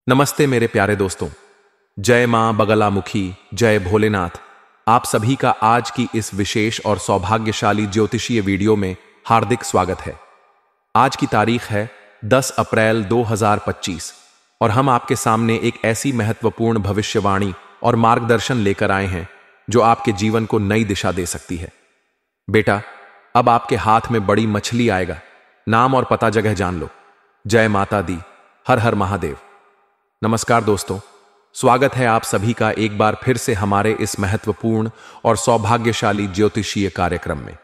नमस्ते मेरे प्यारे दोस्तों। जय मां बगलामुखी, जय भोलेनाथ। आप सभी का आज की इस विशेष और सौभाग्यशाली ज्योतिषीय वीडियो में हार्दिक स्वागत है। आज की तारीख है 10 अप्रैल 2025 और हम आपके सामने एक ऐसी महत्वपूर्ण भविष्यवाणी और मार्गदर्शन लेकर आए हैं जो आपके जीवन को नई दिशा दे सकती है। बेटा, अब आपके हाथ में बड़ी मछली आएगा। नाम और पता जगह जान लो। जय माता दी, हर हर महादेव। नमस्कार दोस्तों, स्वागत है आप सभी का एक बार फिर से हमारे इस महत्वपूर्ण और सौभाग्यशाली ज्योतिषीय कार्यक्रम में।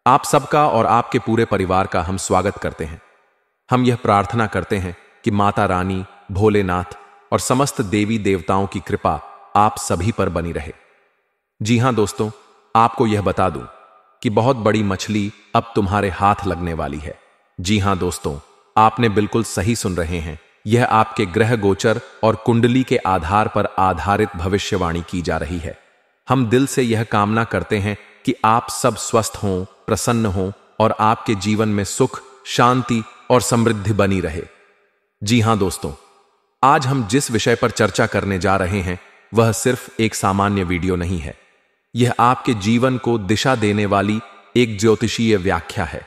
आप सबका और आपके पूरे परिवार का हम स्वागत करते हैं। हम यह प्रार्थना करते हैं कि माता रानी, भोलेनाथ और समस्त देवी देवताओं की कृपा आप सभी पर बनी रहे। जी हां दोस्तों, आपको यह बता दूं कि बहुत बड़ी मछली अब तुम्हारे हाथ लगने वाली है। जी हां दोस्तों, आपने बिल्कुल सही सुन रहे हैं। यह आपके ग्रह गोचर और कुंडली के आधार पर आधारित भविष्यवाणी की जा रही है। हम दिल से यह कामना करते हैं कि आप सब स्वस्थ हों, प्रसन्न हों और आपके जीवन में सुख, शांति और समृद्धि बनी रहे। जी हां दोस्तों, आज हम जिस विषय पर चर्चा करने जा रहे हैं वह सिर्फ एक सामान्य वीडियो नहीं है। यह आपके जीवन को दिशा देने वाली एक ज्योतिषीय व्याख्या है।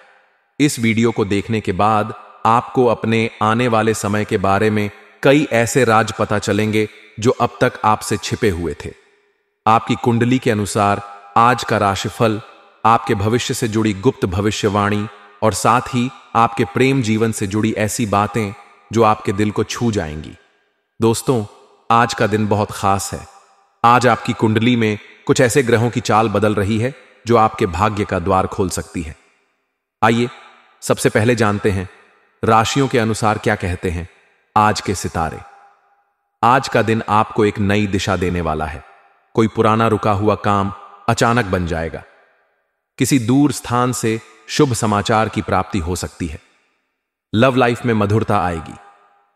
इस वीडियो को देखने के बाद आपको अपने आने वाले समय के बारे में कई ऐसे राज पता चलेंगे जो अब तक आपसे छिपे हुए थे। आपकी कुंडली के अनुसार आज का राशिफल, आपके भविष्य से जुड़ी गुप्त भविष्यवाणी और साथ ही आपके प्रेम जीवन से जुड़ी ऐसी बातें जो आपके दिल को छू जाएंगी। दोस्तों, आज का दिन बहुत खास है। आज आपकी कुंडली में कुछ ऐसे ग्रहों की चाल बदल रही है जो आपके भाग्य का द्वार खोल सकती है। आइए सबसे पहले जानते हैं राशियों के अनुसार क्या कहते हैं आज के सितारे। आज का दिन आपको एक नई दिशा देने वाला है। कोई पुराना रुका हुआ काम अचानक बन जाएगा। किसी दूर स्थान से शुभ समाचार की प्राप्ति हो सकती है। लव लाइफ में मधुरता आएगी।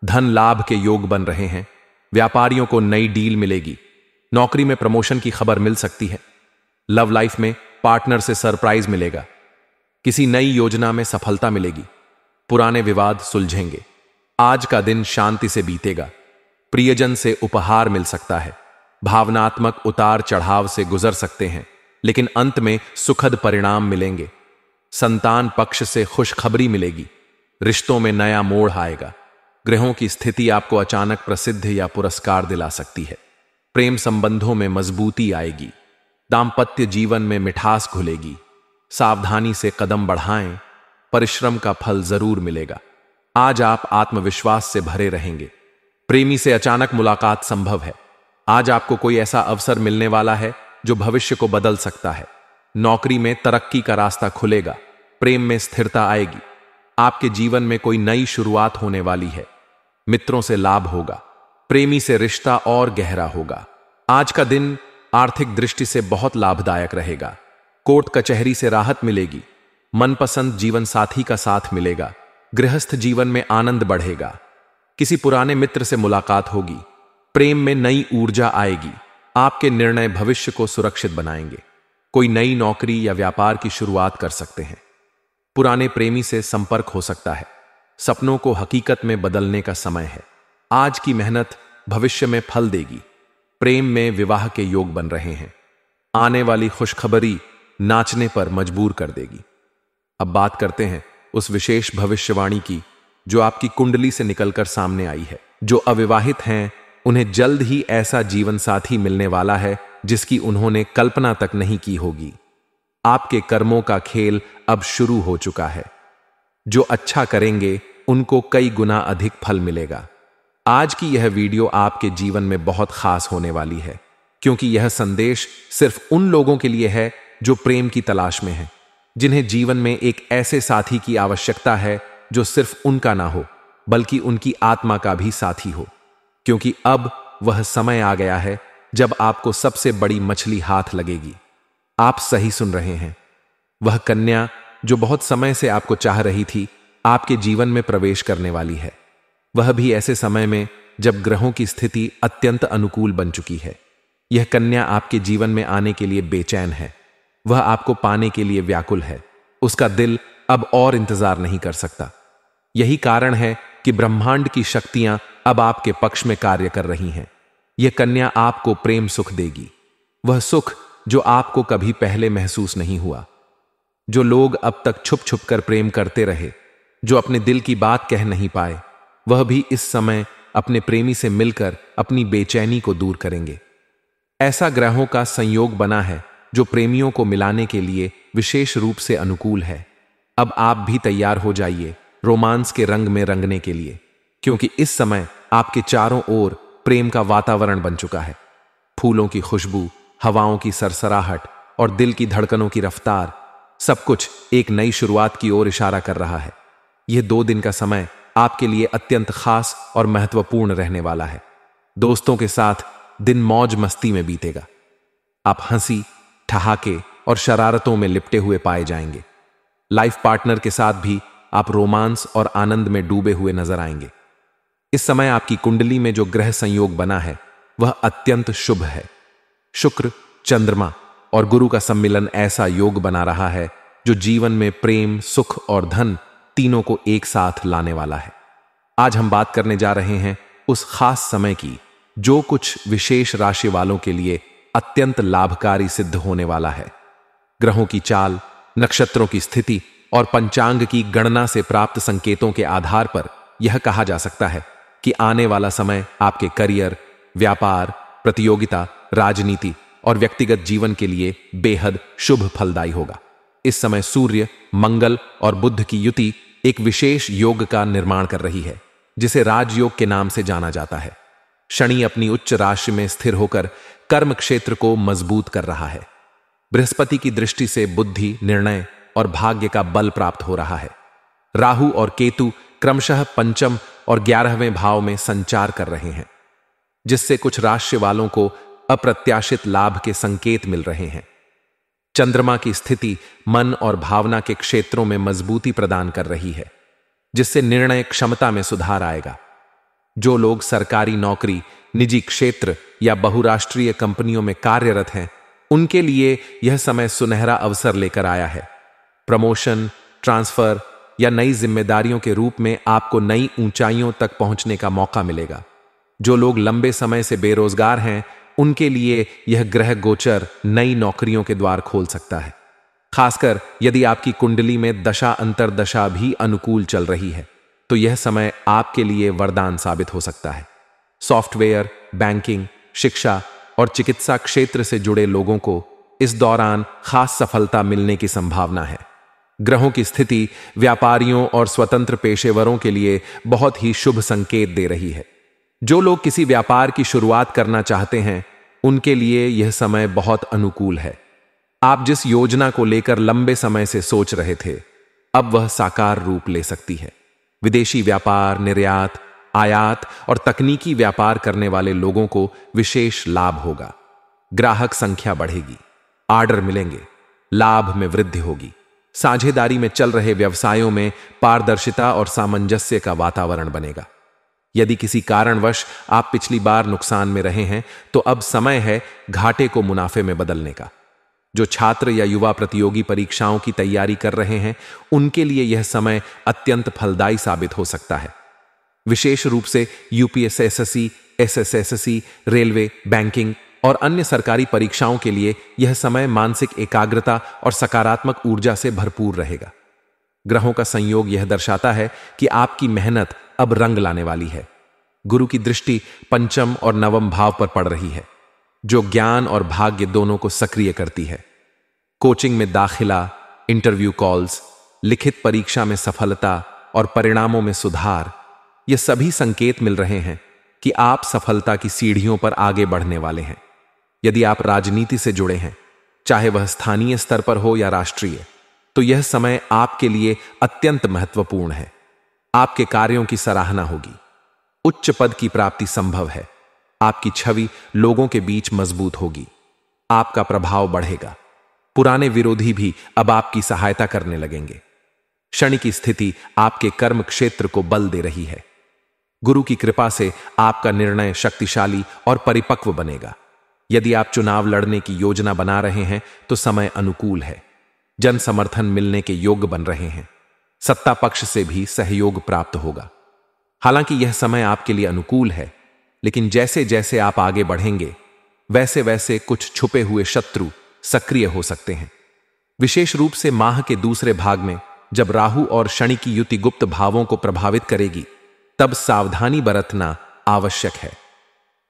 धन लाभ के योग बन रहे हैं। व्यापारियों को नई डील मिलेगी। नौकरी में प्रमोशन की खबर मिल सकती है। लव लाइफ में पार्टनर से सरप्राइज मिलेगा। किसी नई योजना में सफलता मिलेगी। पुराने विवाद सुलझेंगे। आज का दिन शांति से बीतेगा। प्रियजन से उपहार मिल सकता है। भावनात्मक उतार चढ़ाव से गुजर सकते हैं, लेकिन अंत में सुखद परिणाम मिलेंगे। संतान पक्ष से खुशखबरी मिलेगी। रिश्तों में नया मोड़ आएगा। ग्रहों की स्थिति आपको अचानक प्रसिद्ध या पुरस्कार दिला सकती है। प्रेम संबंधों में मजबूती आएगी। दाम्पत्य जीवन में मिठास घुलेगी। सावधानी से कदम बढ़ाएं। परिश्रम का फल जरूर मिलेगा। आज आप आत्मविश्वास से भरे रहेंगे। प्रेमी से अचानक मुलाकात संभव है। आज आपको कोई ऐसा अवसर मिलने वाला है जो भविष्य को बदल सकता है। नौकरी में तरक्की का रास्ता खुलेगा। प्रेम में स्थिरता आएगी। आपके जीवन में कोई नई शुरुआत होने वाली है। मित्रों से लाभ होगा। प्रेमी से रिश्ता और गहरा होगा। आज का दिन आर्थिक दृष्टि से बहुत लाभदायक रहेगा। कोर्ट कचहरी से राहत मिलेगी। मनपसंद जीवन साथी का साथ मिलेगा। गृहस्थ जीवन में आनंद बढ़ेगा। किसी पुराने मित्र से मुलाकात होगी। प्रेम में नई ऊर्जा आएगी। आपके निर्णय भविष्य को सुरक्षित बनाएंगे। कोई नई नौकरी या व्यापार की शुरुआत कर सकते हैं। पुराने प्रेमी से संपर्क हो सकता है। सपनों को हकीकत में बदलने का समय है। आज की मेहनत भविष्य में फल देगी। प्रेम में विवाह के योग बन रहे हैं। आने वाली खुशखबरी नाचने पर मजबूर कर देगी। अब बात करते हैं उस विशेष भविष्यवाणी की जो आपकी कुंडली से निकलकर सामने आई है। जो अविवाहित हैं उन्हें जल्द ही ऐसा जीवन साथी मिलने वाला है जिसकी उन्होंने कल्पना तक नहीं की होगी। आपके कर्मों का खेल अब शुरू हो चुका है। जो अच्छा करेंगे उनको कई गुना अधिक फल मिलेगा। आज की यह वीडियो आपके जीवन में बहुत खास होने वाली है, क्योंकि यह संदेश सिर्फ उन लोगों के लिए है जो प्रेम की तलाश में हैं, जिन्हें जीवन में एक ऐसे साथी की आवश्यकता है जो सिर्फ उनका ना हो बल्कि उनकी आत्मा का भी साथी हो। क्योंकि अब वह समय आ गया है जब आपको सबसे बड़ी मछली हाथ लगेगी। आप सही सुन रहे हैं। वह कन्या जो बहुत समय से आपको चाह रही थी आपके जीवन में प्रवेश करने वाली है। वह भी ऐसे समय में जब ग्रहों की स्थिति अत्यंत अनुकूल बन चुकी है। यह कन्या आपके जीवन में आने के लिए बेचैन है। वह आपको पाने के लिए व्याकुल है। उसका दिल अब और इंतजार नहीं कर सकता। यही कारण है कि ब्रह्मांड की शक्तियां अब आपके पक्ष में कार्य कर रही हैं। यह कन्या आपको प्रेम सुख देगी, वह सुख जो आपको कभी पहले महसूस नहीं हुआ। जो लोग अब तक छुप छुप कर प्रेम करते रहे, जो अपने दिल की बात कह नहीं पाए, वह भी इस समय अपने प्रेमी से मिलकर अपनी बेचैनी को दूर करेंगे। ऐसा ग्रहों का संयोग बना है जो प्रेमियों को मिलाने के लिए विशेष रूप से अनुकूल है। अब आप भी तैयार हो जाइए रोमांस के रंग में रंगने के लिए, क्योंकि इस समय आपके चारों ओर प्रेम का वातावरण बन चुका है। फूलों की खुशबू, हवाओं की सरसराहट और दिल की धड़कनों की रफ्तार, सब कुछ एक नई शुरुआत की ओर इशारा कर रहा है। यह 2 दिन का समय आपके लिए अत्यंत खास और महत्वपूर्ण रहने वाला है। दोस्तों के साथ दिन मौज मस्ती में बीतेगा। आप हंसी, ठहाके और शरारतों में लिपटे हुए पाए जाएंगे। लाइफ पार्टनर के साथ भी आप रोमांस और आनंद में डूबे हुए नजर आएंगे। इस समय आपकी कुंडली में जो ग्रह संयोग बना है वह अत्यंत शुभ है। शुक्र, चंद्रमा और गुरु का सम्मिलन ऐसा योग बना रहा है जो जीवन में प्रेम, सुख और धन तीनों को एक साथ लाने वाला है। आज हम बात करने जा रहे हैं उस खास समय की जो कुछ विशेष राशि वालों के लिए अत्यंत लाभकारी सिद्ध होने वाला है। ग्रहों की चाल, नक्षत्रों की स्थिति और पंचांग की गणना से प्राप्त संकेतों के आधार पर यह कहा जा सकता है कि आने वाला समय आपके करियर, व्यापार, प्रतियोगिता, राजनीति और व्यक्तिगत जीवन के लिए बेहद शुभ फलदायी होगा। इस समय सूर्य, मंगल और बुध की युति एक विशेष योग का निर्माण कर रही है जिसे राजयोग के नाम से जाना जाता है। शनि अपनी उच्च राशि में स्थिर होकर कर्म क्षेत्र को मजबूत कर रहा है। बृहस्पति की दृष्टि से बुद्धि, निर्णय और भाग्य का बल प्राप्त हो रहा है। राहु और केतु क्रमशः पंचम और 11वें भाव में संचार कर रहे हैं, जिससे कुछ राशि वालों को अप्रत्याशित लाभ के संकेत मिल रहे हैं। चंद्रमा की स्थिति मन और भावना के क्षेत्रों में मजबूती प्रदान कर रही है, जिससे निर्णय क्षमता में सुधार आएगा। जो लोग सरकारी नौकरी, निजी क्षेत्र या बहुराष्ट्रीय कंपनियों में कार्यरत हैं, उनके लिए यह समय सुनहरा अवसर लेकर आया है। प्रमोशन, ट्रांसफर या नई जिम्मेदारियों के रूप में आपको नई ऊंचाइयों तक पहुंचने का मौका मिलेगा। जो लोग लंबे समय से बेरोजगार हैं, उनके लिए यह ग्रह गोचर नई नौकरियों के द्वार खोल सकता है। खासकर यदि आपकी कुंडली में दशा अंतरदशा भी अनुकूल चल रही है, तो यह समय आपके लिए वरदान साबित हो सकता है। सॉफ्टवेयर, बैंकिंग, शिक्षा और चिकित्सा क्षेत्र से जुड़े लोगों को इस दौरान खास सफलता मिलने की संभावना है। ग्रहों की स्थिति व्यापारियों और स्वतंत्र पेशेवरों के लिए बहुत ही शुभ संकेत दे रही है। जो लोग किसी व्यापार की शुरुआत करना चाहते हैं, उनके लिए यह समय बहुत अनुकूल है। आप जिस योजना को लेकर लंबे समय से सोच रहे थे, अब वह साकार रूप ले सकती है। विदेशी व्यापार, निर्यात, आयात और तकनीकी व्यापार करने वाले लोगों को विशेष लाभ होगा। ग्राहक संख्या बढ़ेगी, ऑर्डर मिलेंगे, लाभ में वृद्धि होगी। साझेदारी में चल रहे व्यवसायों में पारदर्शिता और सामंजस्य का वातावरण बनेगा। यदि किसी कारणवश आप पिछली बार नुकसान में रहे हैं, तो अब समय है घाटे को मुनाफे में बदलने का। जो छात्र या युवा प्रतियोगी परीक्षाओं की तैयारी कर रहे हैं, उनके लिए यह समय अत्यंत फलदायी साबित हो सकता है। विशेष रूप से यूपीएससी, एसएससी, रेलवे, बैंकिंग और अन्य सरकारी परीक्षाओं के लिए यह समय मानसिक एकाग्रता और सकारात्मक ऊर्जा से भरपूर रहेगा। ग्रहों का संयोग यह दर्शाता है कि आपकी मेहनत अब रंग लाने वाली है। गुरु की दृष्टि पंचम और नवम भाव पर पड़ रही है, जो ज्ञान और भाग्य दोनों को सक्रिय करती है। कोचिंग में दाखिला, इंटरव्यू कॉल्स, लिखित परीक्षा में सफलता और परिणामों में सुधार, ये सभी संकेत मिल रहे हैं कि आप सफलता की सीढ़ियों पर आगे बढ़ने वाले हैं। यदि आप राजनीति से जुड़े हैं, चाहे वह स्थानीय स्तर पर हो या राष्ट्रीय, तो यह समय आपके लिए अत्यंत महत्वपूर्ण है। आपके कार्यों की सराहना होगी, उच्च पद की प्राप्ति संभव है। आपकी छवि लोगों के बीच मजबूत होगी, आपका प्रभाव बढ़ेगा। पुराने विरोधी भी अब आपकी सहायता करने लगेंगे। शनि की स्थिति आपके कर्म क्षेत्र को बल दे रही है। गुरु की कृपा से आपका निर्णय शक्तिशाली और परिपक्व बनेगा। यदि आप चुनाव लड़ने की योजना बना रहे हैं, तो समय अनुकूल है। जन समर्थन मिलने के योग्य बन रहे हैं। सत्ता पक्ष से भी सहयोग प्राप्त होगा। हालांकि यह समय आपके लिए अनुकूल है, लेकिन जैसे जैसे आप आगे बढ़ेंगे वैसे वैसे कुछ छुपे हुए शत्रु सक्रिय हो सकते हैं। विशेष रूप से माह के दूसरे भाग में जब राहु और शनि की युति गुप्त भावों को प्रभावित करेगी, तब सावधानी बरतना आवश्यक है।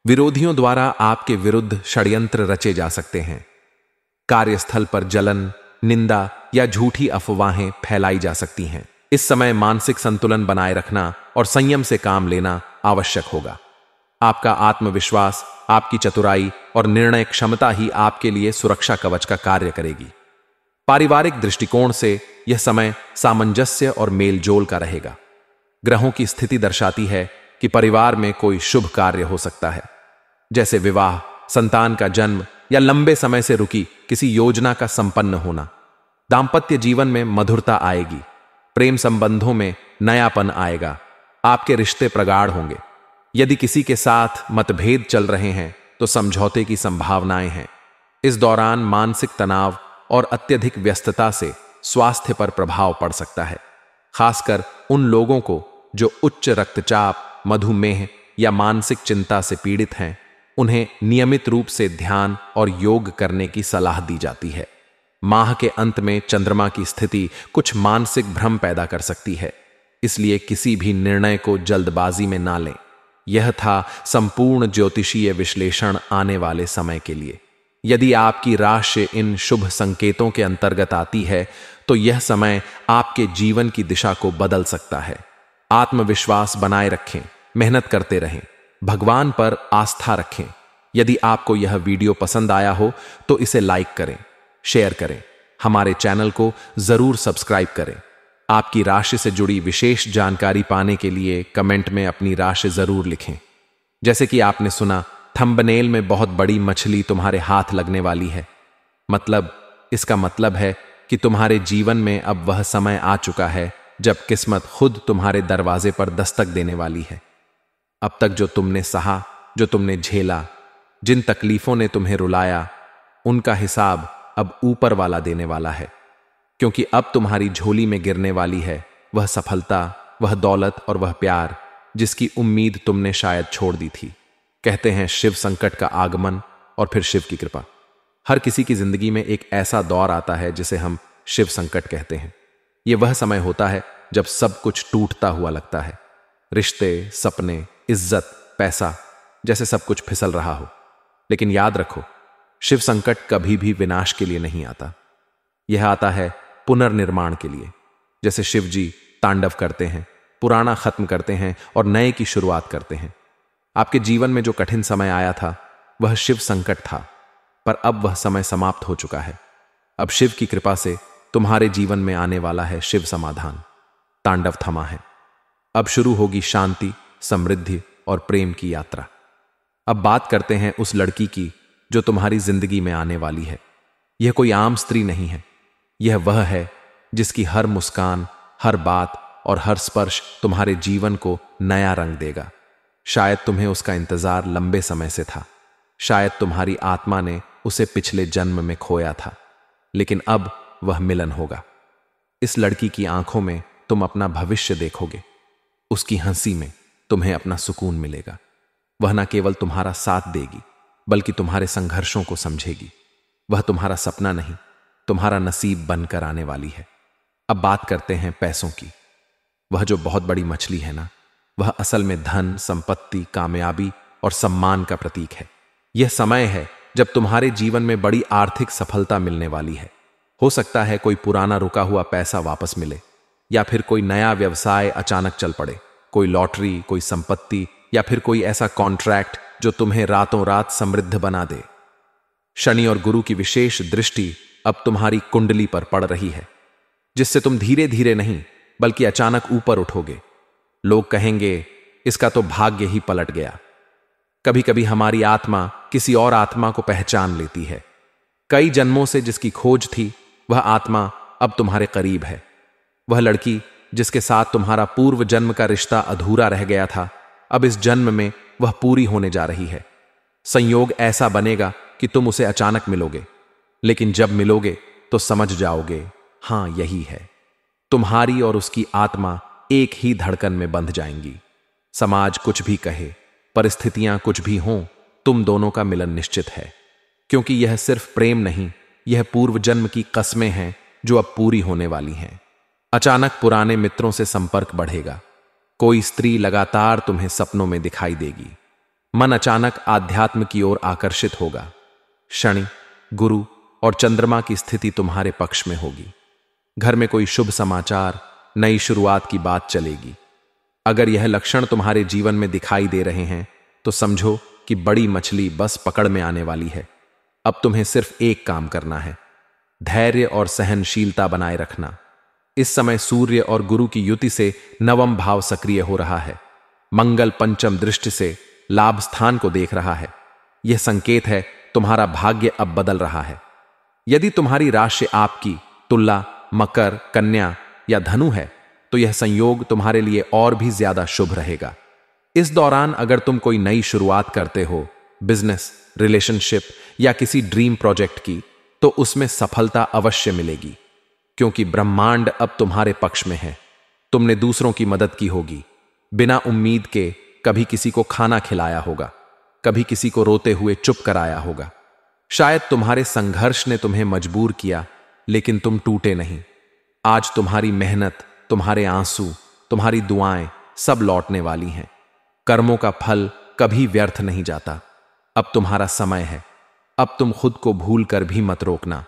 विरोधियों द्वारा आपके विरुद्ध षड्यंत्र रचे जा सकते हैं। कार्यस्थल पर जलन, निंदा या झूठी अफवाहें फैलाई जा सकती हैं। इस समय मानसिक संतुलन बनाए रखना और संयम से काम लेना आवश्यक होगा। आपका आत्मविश्वास, आपकी चतुराई और निर्णय क्षमता ही आपके लिए सुरक्षा कवच का कार्य करेगी। पारिवारिक दृष्टिकोण से यह समय सामंजस्य और मेलजोल का रहेगा। ग्रहों की स्थिति दर्शाती है कि परिवार में कोई शुभ कार्य हो सकता है, जैसे विवाह, संतान का जन्म या लंबे समय से रुकी किसी योजना का संपन्न होना। दांपत्य जीवन में मधुरता आएगी, प्रेम संबंधों में नयापन आएगा, आपके रिश्ते प्रगाढ़ होंगे। यदि किसी के साथ मतभेद चल रहे हैं तो समझौते की संभावनाएं हैं। इस दौरान मानसिक तनाव और अत्यधिक व्यस्तता से स्वास्थ्य पर प्रभाव पड़ सकता है, खासकर उन लोगों को जो उच्च रक्तचाप, मधुमेह या मानसिक चिंता से पीड़ित हैं। उन्हें नियमित रूप से ध्यान और योग करने की सलाह दी जाती है। माह के अंत में चंद्रमा की स्थिति कुछ मानसिक भ्रम पैदा कर सकती है, इसलिए किसी भी निर्णय को जल्दबाजी में ना लें। यह था संपूर्ण ज्योतिषीय विश्लेषण आने वाले समय के लिए। यदि आपकी राशि इन शुभ संकेतों के अंतर्गत आती है तो यह समय आपके जीवन की दिशा को बदल सकता है। आत्मविश्वास बनाए रखें, मेहनत करते रहें, भगवान पर आस्था रखें। यदि आपको यह वीडियो पसंद आया हो तो इसे लाइक करें, शेयर करें, हमारे चैनल को जरूर सब्सक्राइब करें। आपकी राशि से जुड़ी विशेष जानकारी पाने के लिए कमेंट में अपनी राशि जरूर लिखें। जैसे कि आपने सुना, थंबनेल में बहुत बड़ी मछली तुम्हारे हाथ लगने वाली है। इसका मतलब है कि तुम्हारे जीवन में अब वह समय आ चुका है जब किस्मत खुद तुम्हारे दरवाजे पर दस्तक देने वाली है। अब तक जो तुमने सहा, जो तुमने झेला, जिन तकलीफों ने तुम्हें रुलाया, उनका हिसाब अब ऊपर वाला देने वाला है। क्योंकि अब तुम्हारी झोली में गिरने वाली है वह सफलता, वह दौलत और वह प्यार जिसकी उम्मीद तुमने शायद छोड़ दी थी। कहते हैं शिव संकट का आगमन और फिर शिव की कृपा। हर किसी की जिंदगी में एक ऐसा दौर आता है जिसे हम शिव संकट कहते हैं। यह वह समय होता है जब सब कुछ टूटता हुआ लगता है। रिश्ते, सपने, इज्जत, पैसा, जैसे सब कुछ फिसल रहा हो। लेकिन याद रखो, शिव संकट कभी भी विनाश के लिए नहीं आता। यह आता है पुनर्निर्माण के लिए। जैसे शिव जी तांडव करते हैं, पुराना खत्म करते हैं और नए की शुरुआत करते हैं। आपके जीवन में जो कठिन समय आया था वह शिव संकट था, पर अब वह समय समाप्त हो चुका है। अब शिव की कृपा से तुम्हारे जीवन में आने वाला है शिव समाधान। तांडव थमा है। अब शुरू होगी शांति, समृद्धि और प्रेम की यात्रा। अब बात करते हैं उस लड़की की जो तुम्हारी जिंदगी में आने वाली है। यह कोई आम स्त्री नहीं है। यह वह है जिसकी हर मुस्कान, हर बात और हर स्पर्श तुम्हारे जीवन को नया रंग देगा। शायद तुम्हें उसका इंतजार लंबे समय से था। शायद तुम्हारी आत्मा ने उसे पिछले जन्म में खोया था, लेकिन अब वह मिलन होगा। इस लड़की की आंखों में तुम अपना भविष्य देखोगे। उसकी हंसी में तुम्हें अपना सुकून मिलेगा। वह न केवल तुम्हारा साथ देगी बल्कि तुम्हारे संघर्षों को समझेगी। वह तुम्हारा सपना नहीं, तुम्हारा नसीब बनकर आने वाली है। अब बात करते हैं पैसों की। वह जो बहुत बड़ी मछली है ना, वह असल में धन, संपत्ति, कामयाबी और सम्मान का प्रतीक है। यह समय है जब तुम्हारे जीवन में बड़ी आर्थिक सफलता मिलने वाली है। हो सकता है कोई पुराना रुका हुआ पैसा वापस मिले, या फिर कोई नया व्यवसाय अचानक चल पड़े, कोई लॉटरी, कोई संपत्ति या फिर कोई ऐसा कॉन्ट्रैक्ट जो तुम्हें रातों रात समृद्ध बना दे। शनि और गुरु की विशेष दृष्टि अब तुम्हारी कुंडली पर पड़ रही है, जिससे तुम धीरे धीरे नहीं बल्कि अचानक ऊपर उठोगे। लोग कहेंगे इसका तो भाग्य ही पलट गया। कभी कभी हमारी आत्मा किसी और आत्मा को पहचान लेती है। कई जन्मों से जिसकी खोज थी वह आत्मा अब तुम्हारे करीब है। वह लड़की जिसके साथ तुम्हारा पूर्व जन्म का रिश्ता अधूरा रह गया था, अब इस जन्म में वह पूरी होने जा रही है। संयोग ऐसा बनेगा कि तुम उसे अचानक मिलोगे, लेकिन जब मिलोगे तो समझ जाओगे, हां यही है। तुम्हारी और उसकी आत्मा एक ही धड़कन में बंध जाएंगी। समाज कुछ भी कहे, परिस्थितियां कुछ भी हों, तुम दोनों का मिलन निश्चित है, क्योंकि यह सिर्फ प्रेम नहीं, यह पूर्व जन्म की कस्में हैं जो अब पूरी होने वाली हैं। अचानक पुराने मित्रों से संपर्क बढ़ेगा। कोई स्त्री लगातार तुम्हें सपनों में दिखाई देगी। मन अचानक आध्यात्म की ओर आकर्षित होगा। शनि, गुरु और चंद्रमा की स्थिति तुम्हारे पक्ष में होगी। घर में कोई शुभ समाचार, नई शुरुआत की बात चलेगी। अगर यह लक्षण तुम्हारे जीवन में दिखाई दे रहे हैं तो समझो कि बड़ी मछली बस पकड़ में आने वाली है। अब तुम्हें सिर्फ एक काम करना है, धैर्य और सहनशीलता बनाए रखना। इस समय सूर्य और गुरु की युति से नवम भाव सक्रिय हो रहा है। मंगल पंचम दृष्टि से लाभ स्थान को देख रहा है। यह संकेत है तुम्हारा भाग्य अब बदल रहा है। यदि तुम्हारी राशि आपकी तुला, मकर, कन्या या धनु है तो यह संयोग तुम्हारे लिए और भी ज्यादा शुभ रहेगा। इस दौरान अगर तुम कोई नई शुरुआत करते हो, बिजनेस, रिलेशनशिप या किसी ड्रीम प्रोजेक्ट की, तो उसमें सफलता अवश्य मिलेगी, क्योंकि ब्रह्मांड अब तुम्हारे पक्ष में है। तुमने दूसरों की मदद की होगी, बिना उम्मीद के कभी किसी को खाना खिलाया होगा, कभी किसी को रोते हुए चुप कराया होगा। शायद तुम्हारे संघर्ष ने तुम्हें मजबूर किया, लेकिन तुम टूटे नहीं। आज तुम्हारी मेहनत, तुम्हारे आंसू, तुम्हारी दुआएं सब लौटने वाली हैं। कर्मों का फल कभी व्यर्थ नहीं जाता। अब तुम्हारा समय है। अब तुम खुद को भूल कर भी मत रोकना।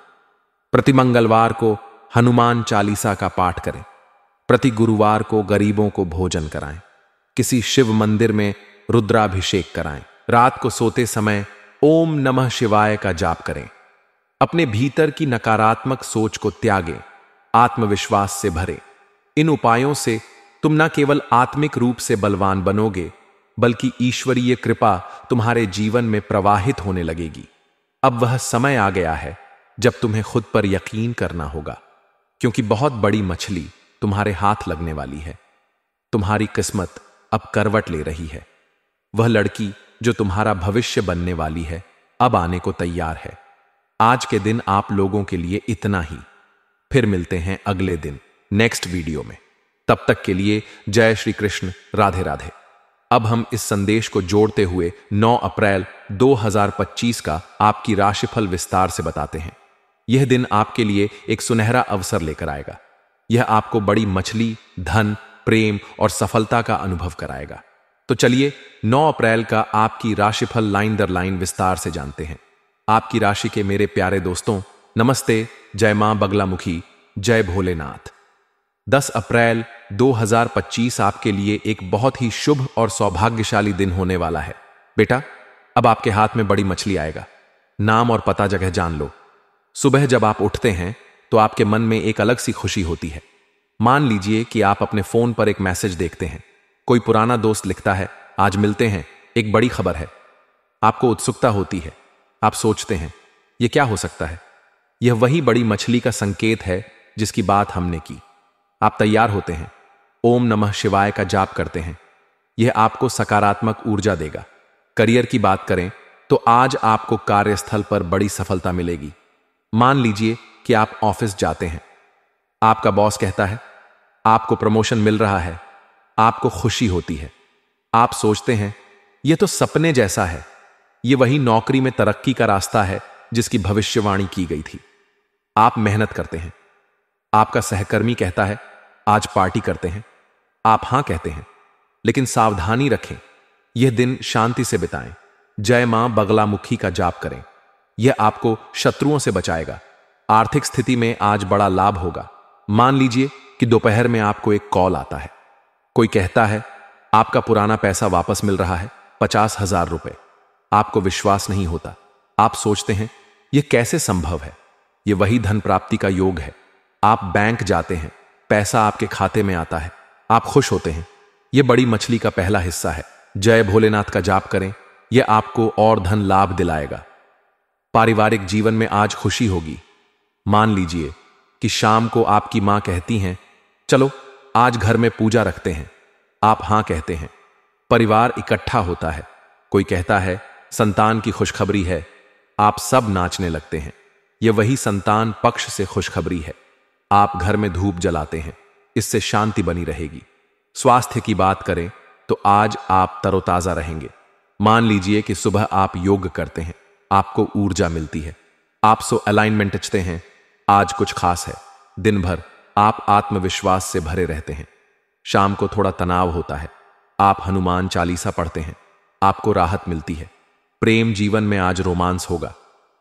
प्रति मंगलवार को हनुमान चालीसा का पाठ करें। प्रति गुरुवार को गरीबों को भोजन कराएं। किसी शिव मंदिर में रुद्राभिषेक कराएं। रात को सोते समय ओम नमः शिवाय का जाप करें। अपने भीतर की नकारात्मक सोच को त्यागें, आत्मविश्वास से भरें। इन उपायों से तुम न केवल आत्मिक रूप से बलवान बनोगे, बल्कि ईश्वरीय कृपा तुम्हारे जीवन में प्रवाहित होने लगेगी। अब वह समय आ गया है जब तुम्हें खुद पर यकीन करना होगा, क्योंकि बहुत बड़ी मछली तुम्हारे हाथ लगने वाली है। तुम्हारी किस्मत अब करवट ले रही है। वह लड़की जो तुम्हारा भविष्य बनने वाली है, अब आने को तैयार है। आज के दिन आप लोगों के लिए इतना ही। फिर मिलते हैं अगले दिन नेक्स्ट वीडियो में। तब तक के लिए जय श्री कृष्ण, राधे राधे। अब हम इस संदेश को जोड़ते हुए 9 अप्रैल 2025 का आपकी राशिफल विस्तार से बताते हैं। यह दिन आपके लिए एक सुनहरा अवसर लेकर आएगा। यह आपको बड़ी मछली, धन, प्रेम और सफलता का अनुभव कराएगा। तो चलिए 9 अप्रैल का आपकी राशिफल लाइन दर लाइन विस्तार से जानते हैं। आपकी राशि के मेरे प्यारे दोस्तों, नमस्ते, जय मां बगलामुखी, जय भोलेनाथ। 10 अप्रैल 2025 आपके लिए एक बहुत ही शुभ और सौभाग्यशाली दिन होने वाला है। बेटा, अब आपके हाथ में बड़ी मछली आएगा। नाम और पता जगह जान लो। सुबह जब आप उठते हैं तो आपके मन में एक अलग सी खुशी होती है। मान लीजिए कि आप अपने फोन पर एक मैसेज देखते हैं। कोई पुराना दोस्त लिखता है, आज मिलते हैं, एक बड़ी खबर है। आपको उत्सुकता होती है। आप सोचते हैं, यह क्या हो सकता है? यह वही बड़ी मछली का संकेत है जिसकी बात हमने की। आप तैयार होते हैं, ओम नमः शिवाय का जाप करते हैं। यह आपको सकारात्मक ऊर्जा देगा। करियर की बात करें तो आज आपको कार्यस्थल पर बड़ी सफलता मिलेगी। मान लीजिए कि आप ऑफिस जाते हैं। आपका बॉस कहता है, आपको प्रमोशन मिल रहा है। आपको खुशी होती है। आप सोचते हैं, यह तो सपने जैसा है। यह वही नौकरी में तरक्की का रास्ता है जिसकी भविष्यवाणी की गई थी। आप मेहनत करते हैं। आपका सहकर्मी कहता है, आज पार्टी करते हैं। आप हां कहते हैं, लेकिन सावधानी रखें। यह दिन शांति से बिताएं। जय मां बगलामुखी का जाप करें। यह आपको शत्रुओं से बचाएगा। आर्थिक स्थिति में आज बड़ा लाभ होगा। मान लीजिए कि दोपहर में आपको एक कॉल आता है। कोई कहता है, आपका पुराना पैसा वापस मिल रहा है, 50,000 रुपए। आपको विश्वास नहीं होता। आप सोचते हैं, यह कैसे संभव है? यह वही धन प्राप्ति का योग है। आप बैंक जाते हैं, पैसा आपके खाते में आता है। आप खुश होते हैं। यह बड़ी मछली का पहला हिस्सा है। जय भोलेनाथ का जाप करें। यह आपको और धन लाभ दिलाएगा। पारिवारिक जीवन में आज खुशी होगी। मान लीजिए कि शाम को आपकी मां कहती हैं, चलो आज घर में पूजा रखते हैं। आप हां कहते हैं। परिवार इकट्ठा होता है। कोई कहता है, संतान की खुशखबरी है। आप सब नाचने लगते हैं। यह वही संतान पक्ष से खुशखबरी है। आप घर में धूप जलाते हैं। इससे शांति बनी रहेगी। स्वास्थ्य की बात करें तो आज आप तरोताजा रहेंगे। मान लीजिए कि सुबह आप योग करते हैं, आपको ऊर्जा मिलती है, आप अलाइनमेंट रचते हैं, आज कुछ खास है। दिन भर आप आत्मविश्वास से भरे रहते हैं। शाम को थोड़ा तनाव होता है, आप हनुमान चालीसा पढ़ते हैं, आपको राहत मिलती है। प्रेम जीवन में आज रोमांस होगा।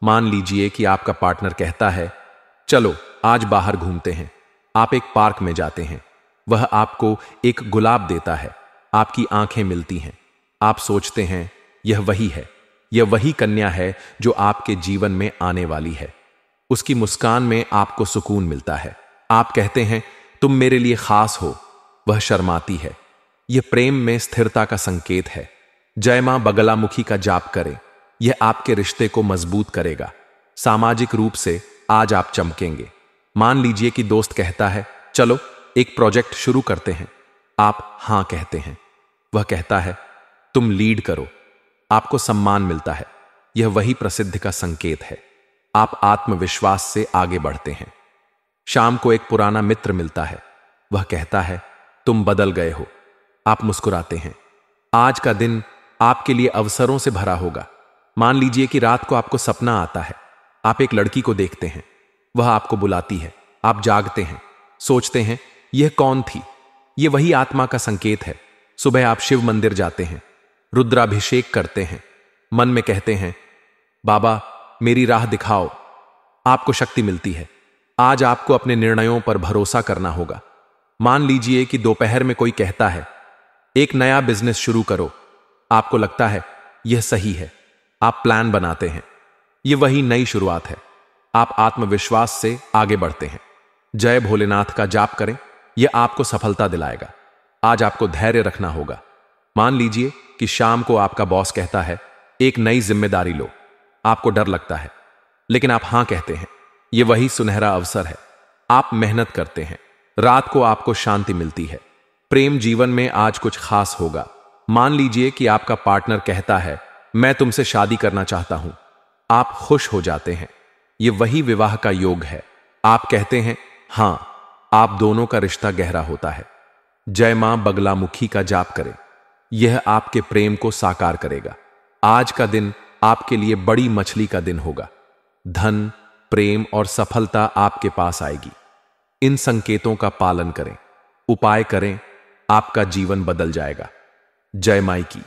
मान लीजिए कि आपका पार्टनर कहता है, चलो आज बाहर घूमते हैं। आप एक पार्क में जाते हैं, वह आपको एक गुलाब देता है, आपकी आंखें मिलती हैं, आप सोचते हैं यह वही है, यह वही कन्या है जो आपके जीवन में आने वाली है। उसकी मुस्कान में आपको सुकून मिलता है, आप कहते हैं तुम मेरे लिए खास हो। वह शर्माती है, यह प्रेम में स्थिरता का संकेत है। जय मां बगलामुखी का जाप करें, यह आपके रिश्ते को मजबूत करेगा। सामाजिक रूप से आज आप चमकेंगे। मान लीजिए कि दोस्त कहता है, चलो एक प्रोजेक्ट शुरू करते हैं। आप हां कहते हैं, वह कहता है तुम लीड करो, आपको सम्मान मिलता है, यह वही प्रसिद्धि का संकेत है। आप आत्मविश्वास से आगे बढ़ते हैं। शाम को एक पुराना मित्र मिलता है, वह कहता है तुम बदल गए हो, आप मुस्कुराते हैं। आज का दिन आपके लिए अवसरों से भरा होगा। मान लीजिए कि रात को आपको सपना आता है, आप एक लड़की को देखते हैं, वह आपको बुलाती है, आप जागते हैं, सोचते हैं यह कौन थी। यह वही आत्मा का संकेत है। सुबह आप शिव मंदिर जाते हैं, रुद्राभिषेक करते हैं, मन में कहते हैं बाबा मेरी राह दिखाओ, आपको शक्ति मिलती है। आज आपको अपने निर्णयों पर भरोसा करना होगा। मान लीजिए कि दोपहर में कोई कहता है एक नया बिजनेस शुरू करो, आपको लगता है यह सही है, आप प्लान बनाते हैं, यह वही नई शुरुआत है। आप आत्मविश्वास से आगे बढ़ते हैं। जय भोलेनाथ का जाप करें, यह आपको सफलता दिलाएगा। आज आपको धैर्य रखना होगा। मान लीजिए कि शाम को आपका बॉस कहता है एक नई जिम्मेदारी लो, आपको डर लगता है, लेकिन आप हां कहते हैं, यह वही सुनहरा अवसर है। आप मेहनत करते हैं, रात को आपको शांति मिलती है। प्रेम जीवन में आज कुछ खास होगा। मान लीजिए कि आपका पार्टनर कहता है मैं तुमसे शादी करना चाहता हूं, आप खुश हो जाते हैं, यह वही विवाह का योग है। आप कहते हैं हां, आप दोनों का रिश्ता गहरा होता है। जय मां बगलामुखी का जाप करें, यह आपके प्रेम को साकार करेगा। आज का दिन आपके लिए बड़ी मछली का दिन होगा। धन, प्रेम और सफलता आपके पास आएगी। इन संकेतों का पालन करें, उपाय करें, आपका जीवन बदल जाएगा। जय माई की।